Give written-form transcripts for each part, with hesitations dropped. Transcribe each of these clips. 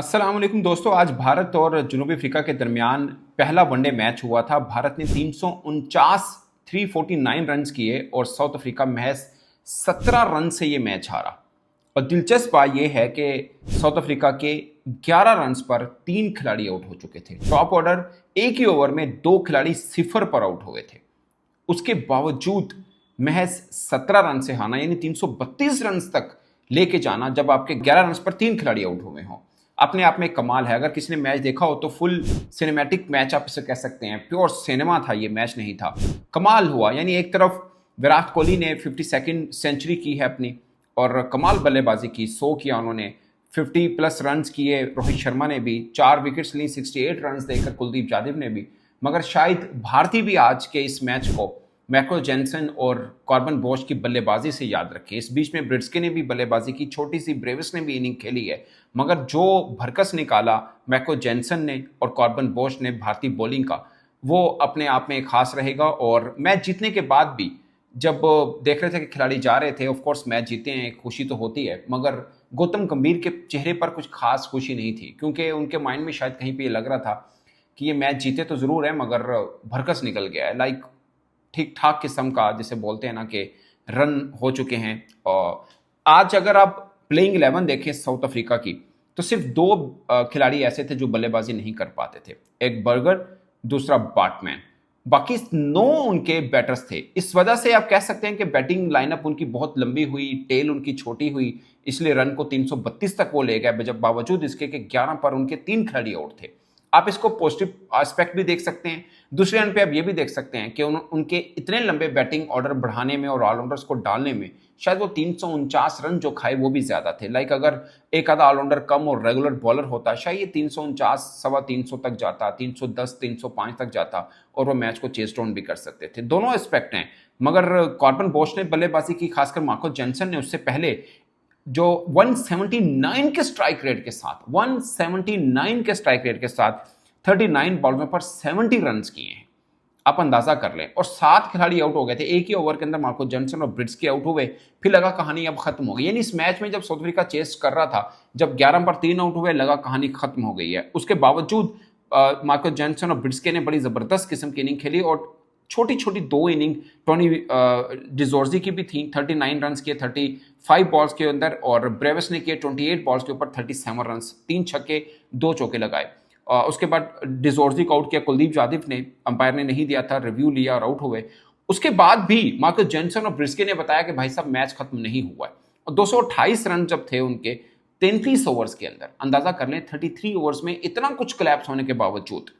अस्सलाम वालेकुम दोस्तों। आज भारत और जनूबी अफ्रीका के दरमियान पहला वनडे मैच हुआ था। भारत ने 349 रन किए और साउथ अफ्रीका महज 17 रन से ये मैच हारा। और दिलचस्प बात यह है कि साउथ अफ्रीका के 11 रन पर 3 खिलाड़ी आउट हो चुके थे। टॉप ऑर्डर एक ही ओवर में 2 खिलाड़ी 0 पर आउट हुए थे। उसके बावजूद महज 17 रन से हारना, यानी 332 रन तक लेके जाना, जब आपके 11 रन पर 3 खिलाड़ी आउट हुए हों, अपने आप में कमाल है। अगर किसी ने मैच देखा हो तो फुल सिनेमैटिक मैच आप इसे कह सकते हैं। प्योर सिनेमा था, ये मैच नहीं था। कमाल हुआ, यानी एक तरफ विराट कोहली ने 52nd सेंचुरी की है अपनी और कमाल बल्लेबाजी की, 100 किया उन्होंने, 50 प्लस रन किए। रोहित शर्मा ने भी 4 विकेट्स ली, 68 रन देकर कुलदीप यादव ने भी। मगर शायद भारतीय भी आज के इस मैच को मैको जेनसन और कॉर्बन बोश की बल्लेबाजी से याद रखें। इस बीच में ब्रिट्सके ने भी बल्लेबाजी की, छोटी सी ब्रेविस ने भी इनिंग खेली है, मगर जो भरकस निकाला मैको जेनसन ने और कॉर्बन बोश ने भारतीय बॉलिंग का, वो अपने आप में खास रहेगा। और मैच जीतने के बाद भी जब देख रहे थे कि खिलाड़ी जा रहे थे, ऑफ कोर्स मैच जीते हैं, खुशी तो होती है, मगर गौतम गंभीर के चेहरे पर कुछ खास खुशी नहीं थी, क्योंकि उनके माइंड में शायद कहीं पे ये लग रहा था कि ये मैच जीते तो जरूर है मगर भरकस निकल गया है। लाइक ठीक ठाक किस्म का, जिसे बोलते हैं ना कि रन हो चुके हैं। और आज अगर आप प्लेइंग 11 देखें साउथ अफ्रीका की, तो सिर्फ 2 खिलाड़ी ऐसे थे जो बल्लेबाजी नहीं कर पाते थे, एक बर्गर, दूसरा बाटमैन। बाकी 9 उनके बैटर्स थे। इस वजह से आप कह सकते हैं कि बैटिंग लाइनअप उनकी बहुत लंबी हुई, टेल उनकी छोटी हुई, इसलिए रन को 332 तक वो ले गए, जब बावजूद इसके कि 11 पर उनके 3 खिलाड़ी आउट थे। आप इसको पॉजिटिव एस्पेक्ट भी देख सकते हैं। दूसरे एंड पे आप ये भी देख सकते हैं कि उनके इतने लंबे बैटिंग ऑर्डर बढ़ाने में और ऑलराउंडर्स को डालने में शायद वो 349 रन जो खाए वो भी ज्यादा थे। लाइक अगर एक आधा ऑलराउंडर कम और रेगुलर बॉलर होता, शायद ये 349 325 तक जाता, 310 305 तक जाता और वो मैच को चेस डाउन भी कर सकते थे। दोनों एस्पेक्ट हैं। मगर कॉर्बन बोश ने बल्लेबाजी की, खासकर मार्को जेनसन ने उससे पहले जो 179 के स्ट्राइक रेट के साथ 179 के स्ट्राइक रेट के साथ 39 बॉलों पर 70 रन किए हैं। आप अंदाजा कर लें। और 7 खिलाड़ी आउट हो गए थे एक ही ओवर के अंदर। मार्को जेनसन और ब्रिट्सके आउट हो गए, फिर लगा कहानी अब खत्म हो गई। यानी इस मैच में जब साउथ अफ्रीका चेस कर रहा था, जब 11 पर 3 आउट हुए, लगा कहानी खत्म हो गई है। उसके बावजूद मार्को जेनसन और ब्रिट्सके ने बड़ी जबरदस्त किस्म की इनिंग खेली और छोटी छोटी 2 इनिंग टोनी डिजोर्जी की भी थी। 39 रन किए 35 बॉल्स के अंदर, और ब्रेविस ने किए 28 बॉल्स के ऊपर 37 रन, 3 छक्के 2 चौके लगाए। उसके बाद डिजोर्जी को आउट किया कुलदीप यादव ने, अंपायर ने नहीं दिया था, रिव्यू लिया और आउट हुए। उसके बाद भी मार्को जेनसन और ब्रिस्के ने बताया कि भाई साहब मैच खत्म नहीं हुआ है। और 228 रन जब थे उनके 33 ओवर्स के अंदर, अंदाजा कर लें 33 ओवर्स में इतना कुछ कोलैप्स होने के बावजूद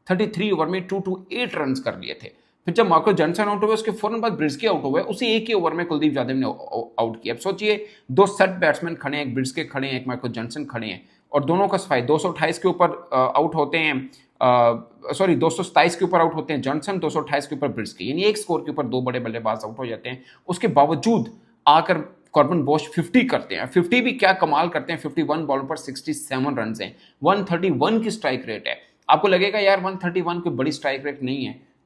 33 ओवर में 228 रन कर लिए थे। फिर जब मार्को जेनसन आउट हुए, उसके फौरन बाद ब्रिस्के आउट हुए, उसी एक ही ओवर में कुलदीप यादव ने आउट किया। अब सोचिए 2 सेट बैट्समैन खड़े हैं, एक ब्रिस्के खड़े हैं, एक मार्को जेनसन खड़े हैं, और दोनों का सफाई 228 के ऊपर आउट होते हैं, सॉरी 227 के ऊपर आउट होते हैं जॉनसन, 228 के ऊपर ब्रिस्के, यानी एक स्कोर के ऊपर 2 बड़े बल्लेबाज आउट हो जाते हैं। उसके बावजूद आकर कॉर्बन बोश 50 करते हैं। 50 भी क्या कमाल करते हैं, 51 बॉलों पर 67 रन हैं, 131 की स्ट्राइक रेट है। आपको लगेगा यार 131 कोई बड़ी स्ट्राइक रेट नहीं है,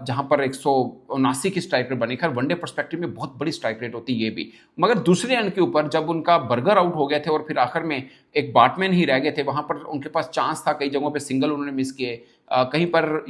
जहां पर 179 की स्ट्राइक रेट बनी। खैर वनडे परस्पेक्टिव में बहुत बड़ी स्ट्राइक रेट होती है ये भी। मगर दूसरे एंड के ऊपर जब उनका बर्गर आउट हो गए थे और फिर आखिर में एक बाटमैन ही रह गए थे, वहां पर उनके पास चांस था, कई जगहों पे सिंगल उन्होंने मिस किए, कहीं पर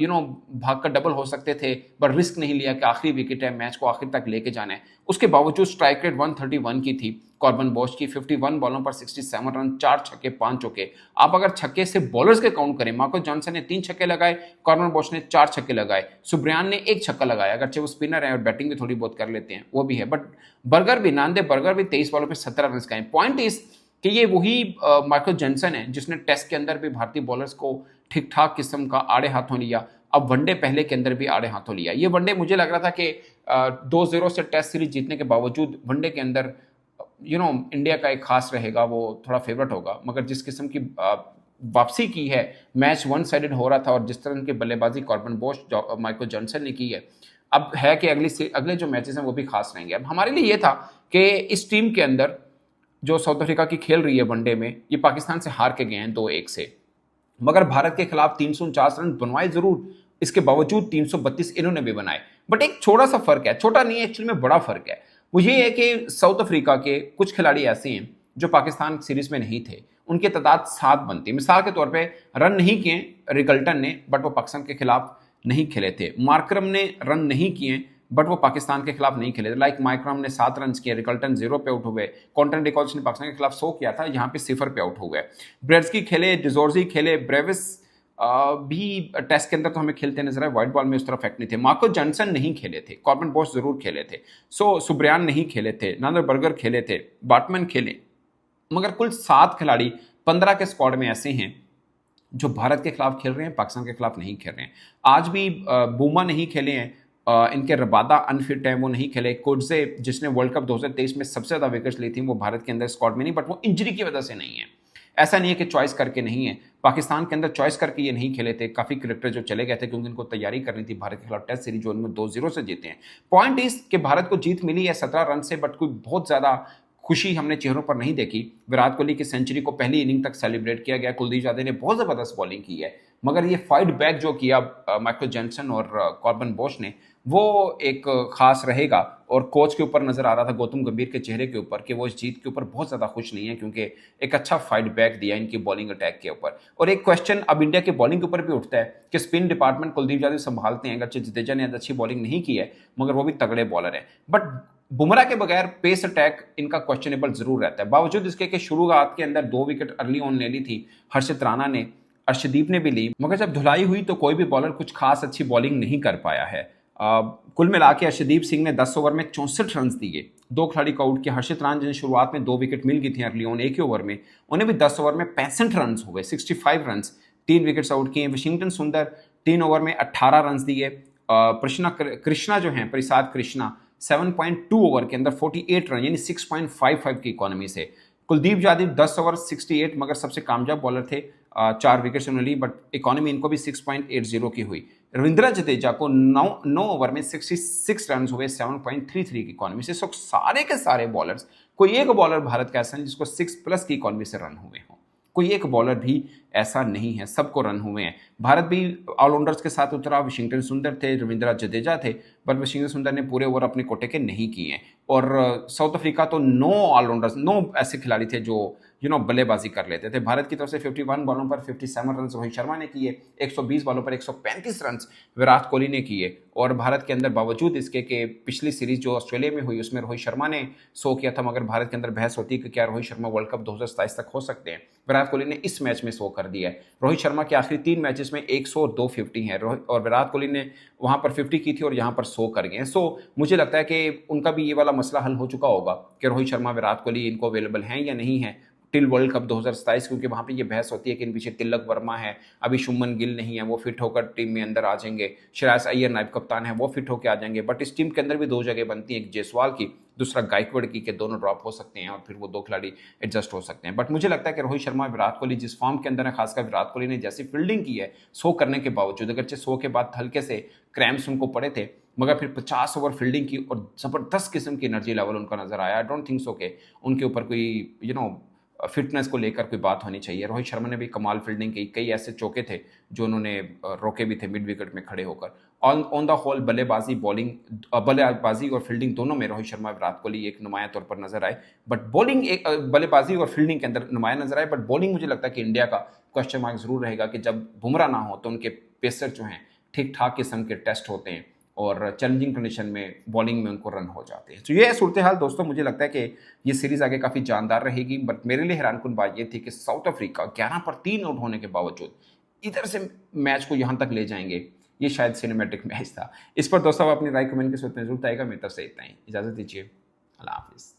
भाग कर डबल हो सकते थे, पर रिस्क नहीं लिया कि आखिरी विकेट है, मैच को आखिर तक लेके जाना है। उसके बावजूद स्ट्राइक रेट 131 की थी कॉर्बन बोश की, 51 बॉलों पर 67 रन, 4 छक्के 5 चौके। आप अगर छक्के से बॉलर्स के काउंट करें, मार्को जॉनसन ने 3 छक्के लगाए, कॉर्बन बोश ने 4 छक्के लगाए, सुब्रियान ने 1 छक्का लगाया, अगरचे वो स्पिनर है और बैटिंग भी थोड़ी बहुत कर लेते हैं, वो भी है। बट बर्गर भी, नांदे बर्गर भी 23 बॉलों पर 17 रन का है। पॉइंट इस कि ये वही मार्को जेनसन है जिसने टेस्ट के अंदर भी भारतीय बॉलर्स को ठीक ठाक किस्म का आड़े हाथों लिया, अब वनडे पहले के अंदर भी आड़े हाथों लिया। ये वनडे मुझे लग रहा था कि 2-0 से टेस्ट सीरीज जीतने के बावजूद वनडे के अंदर इंडिया का एक खास रहेगा, वो थोड़ा फेवरेट होगा। मगर जिस किस्म की वापसी की है, मैच वन साइडेड हो रहा था, और जिस तरह की बल्लेबाजी कॉर्बन बोश माइको जॉनसन ने की है, अब है कि अगले जो मैचेस हैं वो भी खास रहेंगे। अब हमारे लिए ये था कि इस टीम के अंदर जो साउथ अफ्रीका की खेल रही है वनडे में, ये पाकिस्तान से हार के गए हैं 2-1 से, मगर भारत के खिलाफ 349 रन बनवाए जरूर, इसके बावजूद 332 इन्होंने भी बनाए। बट एक छोटा सा फर्क है, छोटा नहीं एक्चुअली में बड़ा फर्क है, वो ये है कि साउथ अफ्रीका के कुछ खिलाड़ी ऐसे हैं जो पाकिस्तान सीरीज में नहीं थे, उनकी तादाद 7 बनती। मिसाल के तौर पे रन नहीं किए रिकल्टन ने, बट वो पाकिस्तान के खिलाफ नहीं खेले थे। मार्करम ने रन नहीं किए, बट वो पाकिस्तान के खिलाफ नहीं खेले थे। लाइक मार्करम ने 7 रन किए, रिकल्टन 0 पे आउट हुए। कॉन्टन डिकॉल्स ने पाकिस्तान के खिलाफ 100 किया था, यहाँ पे 0 पे आउट हो गए। ब्रेड्सकी खेले, डिजोर्जी खेले, ब्रेविस भी टेस्ट के अंदर तो हमें खेलते नजर आए, व्हाइट बॉल में उस तरह इफेक्ट नहीं थे। मार्को जॉनसन नहीं खेले थे, कॉर्बन बोश जरूर खेले थे, सुब्रियान नहीं खेले थे, नादर बर्गर खेले थे, बाटमैन खेले। मगर कुल 7 खिलाड़ी 15 के स्क्वाड में ऐसे हैं जो भारत के खिलाफ खेल रहे हैं, पाकिस्तान के खिलाफ नहीं खेल रहे हैं। आज भी बूमा नहीं खेले हैं, इनके रबादा अनफिट है, वो नहीं खेले। कुर्जे जिसने वर्ल्ड कप 2023 में सबसे ज़्यादा विकेट्स ली थी, वो भारत के अंदर स्क्वाड में नहीं, बट वो इंजरी की वजह से नहीं है। ऐसा नहीं है कि चॉइस करके नहीं है, पाकिस्तान के अंदर चॉइस करके ये नहीं खेले थे। काफ़ी क्रिकेटर जो चले गए थे क्योंकि इनको तैयारी करनी थी भारत के खिलाफ टेस्ट सीरीज, जो उनमें 2-0 से जीते हैं। पॉइंट इस कि भारत को जीत मिली है 17 रन से, बट कोई बहुत ज़्यादा खुशी हमने चेहरों पर नहीं देखी। विराट कोहली की सेंचुरी को पहली इनिंग तक सेलिब्रेट किया गया, कुलदीप यादव ने बहुत ज़बरदस्त बॉलिंग की है, मगर ये फाइट बैक जो किया माइकल जॉनसन और कॉर्बन बोश ने, वो एक खास रहेगा। और कोच के ऊपर नजर आ रहा था, गौतम गंभीर के चेहरे के ऊपर, कि वो इस जीत के ऊपर बहुत ज़्यादा खुश नहीं है, क्योंकि एक अच्छा फाइट बैक दिया इनकी बॉलिंग अटैक के ऊपर। और एक क्वेश्चन अब इंडिया के बॉलिंग के ऊपर भी उठता है कि स्पिन डिपार्टमेंट कुलदीप यादव संभालते हैं, अगरचे जडेजा ने अच्छी बॉलिंग नहीं की है, मगर वो भी तगड़े बॉलर है। बट बुमराह के बगैर पेस अटैक इनका क्वेश्चनेबल जरूर रहता है, बावजूद इसके कि शुरुआत के अंदर 2 विकेट अर्ली ऑन ले ली थी हर्षित राणा ने, अर्शदीप ने भी ली, मगर जब धुलाई हुई तो कोई भी बॉलर कुछ खास अच्छी बॉलिंग नहीं कर पाया है। कुल मिला के अर्शदीप सिंह ने 10 ओवर में 64 रन दिए, 2 खिलाड़ी को आउट किया। हर्षित राणा जिन्हें शुरुआत में 2 विकेट मिल गई थी अर्ली ऑन एक ही ओवर में, उन्हें भी 10 ओवर में 65 रन हो गए, 65 रन, 3 विकेट्स आउट किए। वाशिंगटन सुंदर 3 ओवर में 18 रन दिए। कृष्णा जो है, प्रसाद कृष्णा 7.2 ओवर के अंदर 48 रन, यानी 6.55 की इकोनॉमी से। कुलदीप यादव 10 ओवर 68, मगर सबसे कामयाब बॉलर थे, 4 विकेट्स उन्होंने ली, बट इकोनॉमी इनको भी 6.80 की हुई। रविंद्र जडेजा को 9 ओवर में 66 रन हुए, 7.33 की इकोनॉमी से। सो सारे के सारे बॉलर्स, कोई एक बॉलर भारत का ऐसा नहीं जिसको 6+ की इकोनॉमी से रन हुए हों, कोई एक बॉलर भी ऐसा नहीं है, सबको रन हुए हैं। भारत भी ऑलराउंडर्स के साथ उतरा, वाशिंगटन सुंदर थे, रविंद्र जडेजा थे, पर वाशिंगटन सुंदर ने पूरे ओवर अपने कोटे के नहीं किए हैं। और साउथ अफ्रीका तो 9 ऑलराउंडर्स, 9 ऐसे खिलाड़ी थे जो बल्लेबाजी कर लेते थे। भारत की तरफ से 51 बॉलों पर 57 रन रोहित शर्मा ने किए, 120 बॉलों पर 135 रन विराट कोहली ने किए। और भारत के अंदर बावजूद इसके कि पिछली सीरीज जो ऑस्ट्रेलिया में हुई उसमें रोहित शर्मा ने 100 किया था, मगर भारत के अंदर बहस होती है कि क्या रोहित शर्मा वर्ल्ड कप 2027 तक हो सकते हैं। विराट कोहली ने इस मैच में 100 कर दिया है। रोहित शर्मा के आखिरी 3 मैचेस में 100 और 250 है, और विराट कोहली ने वहां पर 50 की थी और यहां पर 100 कर गए हैं। सो मुझे लगता है कि उनका भी ये वाला मसला हल हो चुका होगा कि रोहित शर्मा, विराट कोहली इनको अवेलेबल हैं या नहीं है टिल वर्ल्ड कप 2027, क्योंकि वहां पे ये बहस होती है कि इन पीछे तिलक वर्मा है, अभी शुभमन गिल नहीं है, वो फिट होकर टीम में अंदर आ जाएंगे, श्रेयस अय्यर नायब कप्तान है, वो फिट होकर आ जाएंगे। बट इस टीम के अंदर भी 2 जगह बनती है, एक जायसवाल की, दूसरा गायकवाड़ की, के दोनों ड्रॉप हो सकते हैं और फिर वो 2 खिलाड़ी एडजस्ट हो सकते हैं। बट मुझे लगता है कि रोहित शर्मा, विराट कोहली जिस फॉर्म के अंदर है, खासकर विराट कोहली ने जैसी फील्डिंग की है 100 करने के बावजूद, अगरचे 100 के बाद हल्के से क्रैम्प्स उनको पड़े थे, मगर फिर 50 ओवर फील्डिंग की और जबरदस्त किस्म की एनर्जी लेवल उनका नजर आया। आई डोंट थिंक सो के उनके ऊपर कोई फिटनेस को लेकर कोई बात होनी चाहिए। रोहित शर्मा ने भी कमाल फील्डिंग की, कई ऐसे चौके थे जो उन्होंने रोके भी थे मिड विकेट में खड़े होकर। ऑन द होल बल्लेबाजी और फील्डिंग दोनों में रोहित शर्मा, विराट कोहली एक नुमाया तौर पर नजर आए। बट बॉलिंग, एक बल्लेबाजी और फील्डिंग के अंदर नुमाया नजर आए, बट बॉलिंग मुझे लगता है कि इंडिया का क्वेश्चन मार्क जरूर रहेगा कि जब बुमराह ना हो तो उनके पेसर जो हैं ठीक ठाक किस्म के टेस्ट होते हैं और चैलेंजिंग कंडीशन में बॉलिंग में उनको रन हो जाते हैं। तो ये सूरत हाल दोस्तों, मुझे लगता है कि ये सीरीज आगे काफ़ी जानदार रहेगी। बट मेरे लिए हैरानकुन बात ये थी कि साउथ अफ्रीका 11 पर 3 आउट होने के बावजूद इधर से मैच को यहाँ तक ले जाएंगे, ये शायद सिनेमैटिक मैच था। इस पर दोस्तों आप अपनी राय कमेंट के साथ जरूर आएगा। मेरी तरफ से इतना ही, इजाज़त दीजिए, अल्लाह हाफिज़।